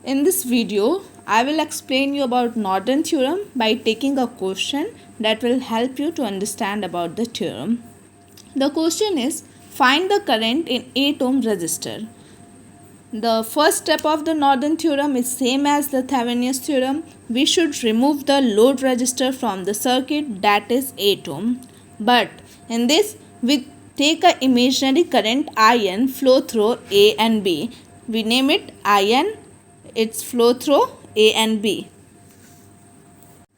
In this video, I will explain you about Norton theorem by taking a question that will help you to understand about the theorem. The question is, find the current in 8 ohm resistor. The first step of the Norton theorem is same as the Thevenin's theorem. We should remove the load resistor from the circuit, that is 8 ohm. But in this, we take a imaginary current IN flow through A and B. We name it IN. Its flow through A and B.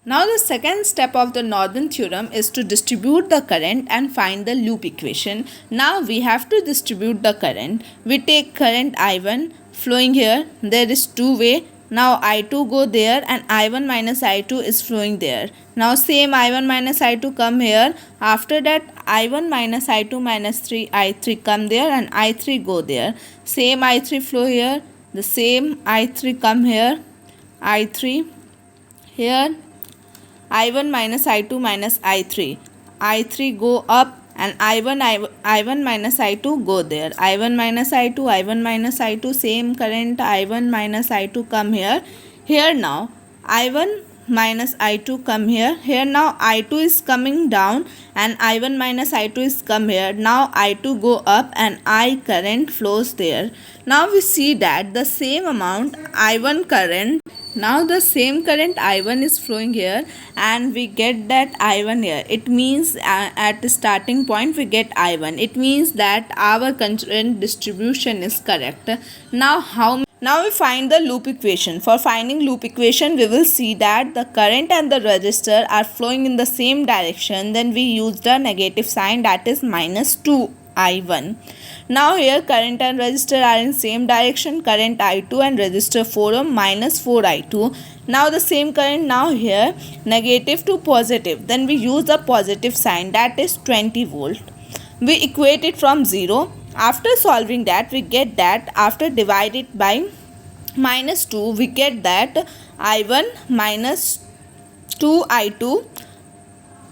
Now the second step of the Norton theorem is to distribute the current and find the loop equation. Now we have to distribute the current. We take current I1 flowing here. There is two-way. Now I2 go there and I1 minus I2 is flowing there. Now same I1 minus I2 come here. After that I1 minus I2 minus 3 come there and I3 go there. Same I3 flow here. The same I3 come here, I3 here, I1 minus I2 minus I3 go up and I1 minus I2 go there, I1 minus I2 same current I1 minus I2 come here now I1 minus I2 come here now I2 is coming down and I1 minus I2 is come here. Now I2 go up and I current flows there. Now we see that the same amount I1 current, now the same current I1 is flowing here and we get that I1 here. It means at the starting point we get I1. It means that our current distribution is correct. Now we find the loop equation. For finding loop equation, we will see that the current and the resistor are flowing in the same direction. Then we use the negative sign, that is minus 2I1. Now here current and resistor are in same direction. Current I2 and resistor 4 ohm minus 4I2. Now the same current now here negative to positive. Then we use the positive sign, that is 20 volt. We equate it from 0. After solving that, we get that after divided by minus 2, we get that I1 minus 2I2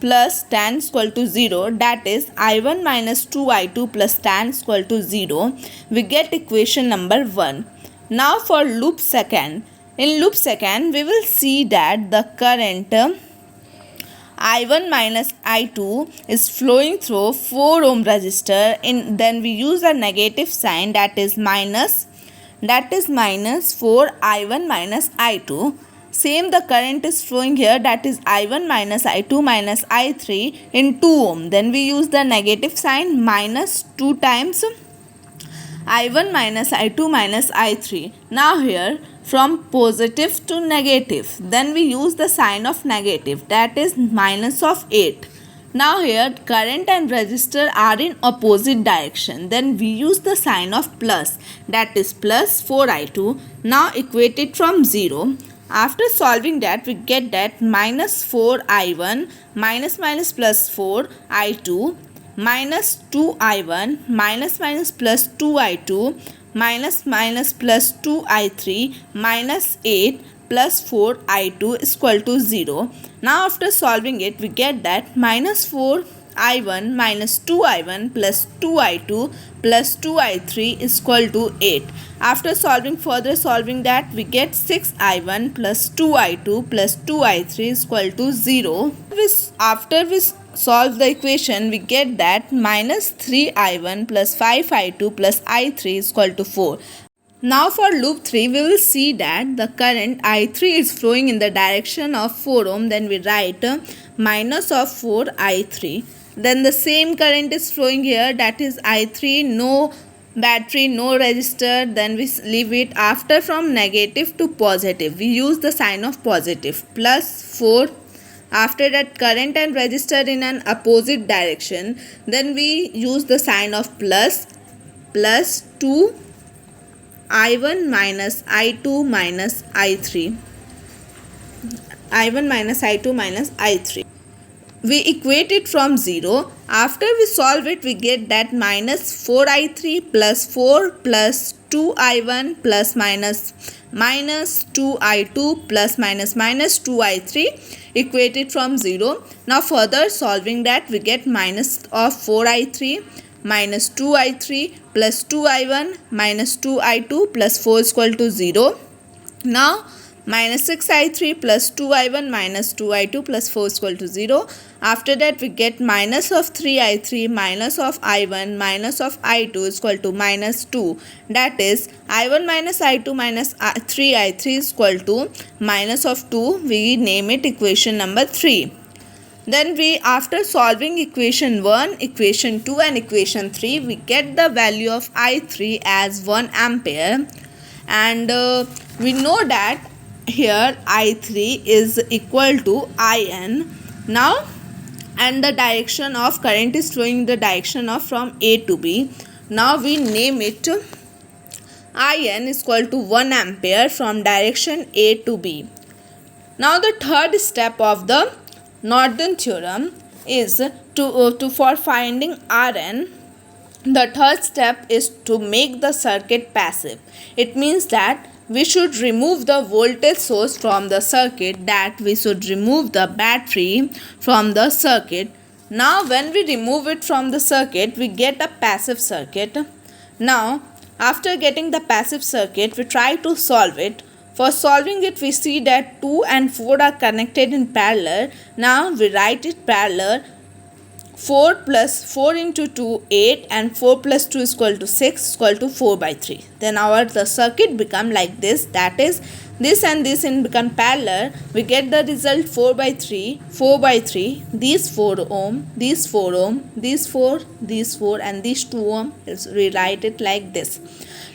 plus tan is equal to 0. That is I1 minus 2I2 plus tan is equal to 0. We get equation number 1. Now for loop second. In loop second, we will see that the current I1 minus I2 is flowing through 4 ohm resistor. Then we use a negative sign, that is minus 4 I1 minus I2. Same the current is flowing here, that is I1 minus I2 minus I3 in 2 ohm. Then we use the negative sign, minus 2 times I1 minus I2 minus I3. Now here from positive to negative, then we use the sign of negative, that is minus of 8. Now here current and resistor are in opposite direction. Then we use the sign of plus, that is plus 4I2. Now equate it from 0. After solving that, we get that minus 4I1 minus plus 4I2 minus 2I1 minus plus 2I2 minus plus 2I3 minus 8 plus 4I2 is equal to 0. Now after solving it, we get that minus 4I1 minus 2I1 plus 2I2 plus 2I3 is equal to 8. After further solving that, we get 6I1 plus 2I2 plus 2I3 is equal to 0. After we solve the equation, we get that minus 3I1 plus 5I2 plus I3 is equal to 4. Now for loop 3, we will see that the current I3 is flowing in the direction of 4 ohm. Then we write minus of 4 I3. Then the same current is flowing here, that is I3, no battery, no resistor. Then we leave it. After from negative to positive, we use the sign of positive, plus 4. After that current and resistor in an opposite direction, then we use the sign of plus 2 I1 minus I2 minus I3. I1 minus I2 minus I3. We equate it from 0. After we solve it, we get that minus 4I3 plus 4 plus 2I1 plus minus 2I2 plus minus 2I3 equated from 0. Now further solving that, we get minus of 4I3 minus 2I3 plus 2I1 minus 2I2 plus 4 is equal to 0. Now minus 6i3 plus 2i1 minus 2i2 plus 4 is equal to 0. After that we get minus of 3i3 minus of i1 minus of i2 is equal to minus 2. That is i1 minus i2 minus 3i3 is equal to minus of 2. We name it equation number 3. Then we, after solving equation 1, equation 2 and equation 3, we get the value of I3 as 1 ampere, and we know that here I3 is equal to IN. Now, and the direction of current is flowing in the direction of from A to B. Now we name it IN is equal to 1 ampere from direction A to B. Now the third step of the Norton theorem is for finding Rn. The third step is to make the circuit passive. It means that we should remove the voltage source from the circuit, that we should remove the battery from the circuit. Now when we remove it from the circuit, we get a passive circuit. Now after getting the passive circuit, we try to solve it. For solving it, we see that 2 and 4 are connected in parallel. Now we write it parallel. 4 plus 4 into 2, 8, and 4 plus 2 is equal to 6 is equal to 4 by 3. Then the circuit become like this, that is this and this in become parallel. We get the result 4 by 3, 4 by 3, these 4 ohm, these 4 ohm, these 4, these 4 and these 2 ohm. Let's rewrite it like this.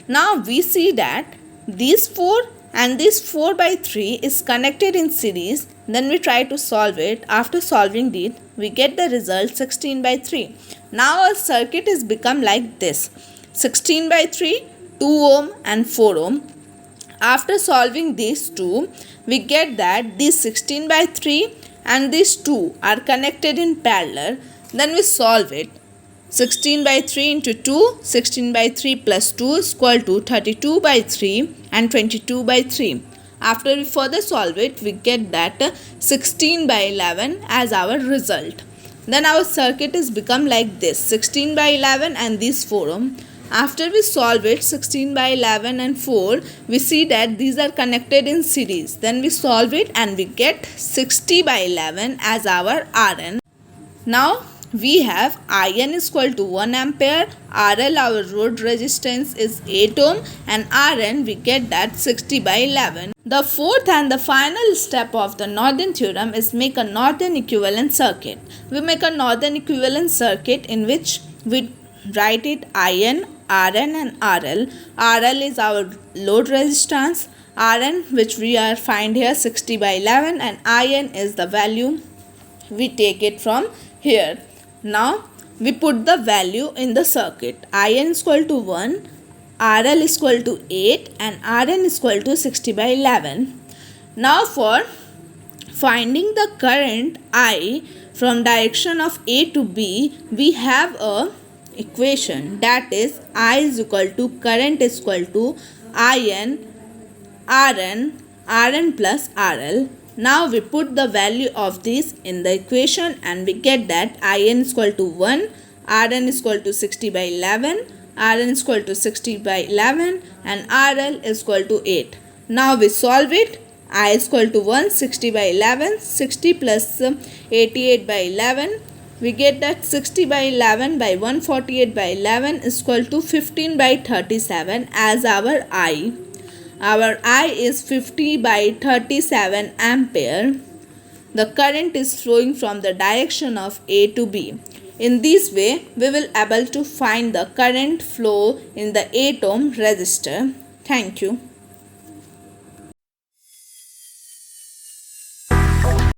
Now we see that these 4 and this 4 by 3 is connected in series. Then we try to solve it. After solving it, we get the result 16 by 3. Now our circuit is become like this: 16 by 3, 2 ohm and 4 ohm. After solving these two, we get that this 16 by 3 and these 2 are connected in parallel. Then we solve it. 16 by 3 into 2, 16 by 3 plus 2 is equal to 32 by 3 and 22 by 3. After we further solve it, we get that 16 by 11 as our result. Then our circuit is become like this: 16 by 11 and these 4 ohm. After we solve it, 16 by 11 and 4, we see that these are connected in series. Then we solve it and we get 60 by 11 as our Rn. Now we have IN is equal to 1 ampere, RL our road resistance is 8 ohm, and Rn we get that 60 by 11. The fourth and the final step of the Norton theorem is make a Norton equivalent circuit. We make a Norton equivalent circuit in which we write it IN, Rn and RL. RL is our load resistance, Rn which we are find here 60 by 11, and IN is the value we take it from here. Now we put the value in the circuit. IN is equal to 1, RL is equal to 8 and Rn is equal to 60 by 11. Now for finding the current I from direction of A to B, we have a equation, that is I is equal to current is equal to IN, Rn plus RL. Now we put the value of this in the equation and we get that IN is equal to 1, Rn is equal to 60 by 11, Rn is equal to 60 by 11 and RL is equal to 8. Now we solve it. I is equal to 1, 60 by 11, 60 plus 88 by 11. We get that 60 by 11 by 148 by 11 is equal to 15 by 37 as our I. Our I is 50 by 37 ampere. The current is flowing from the direction of A to B. In this way, we will able to find the current flow in the 8 ohm resistor. Thank you.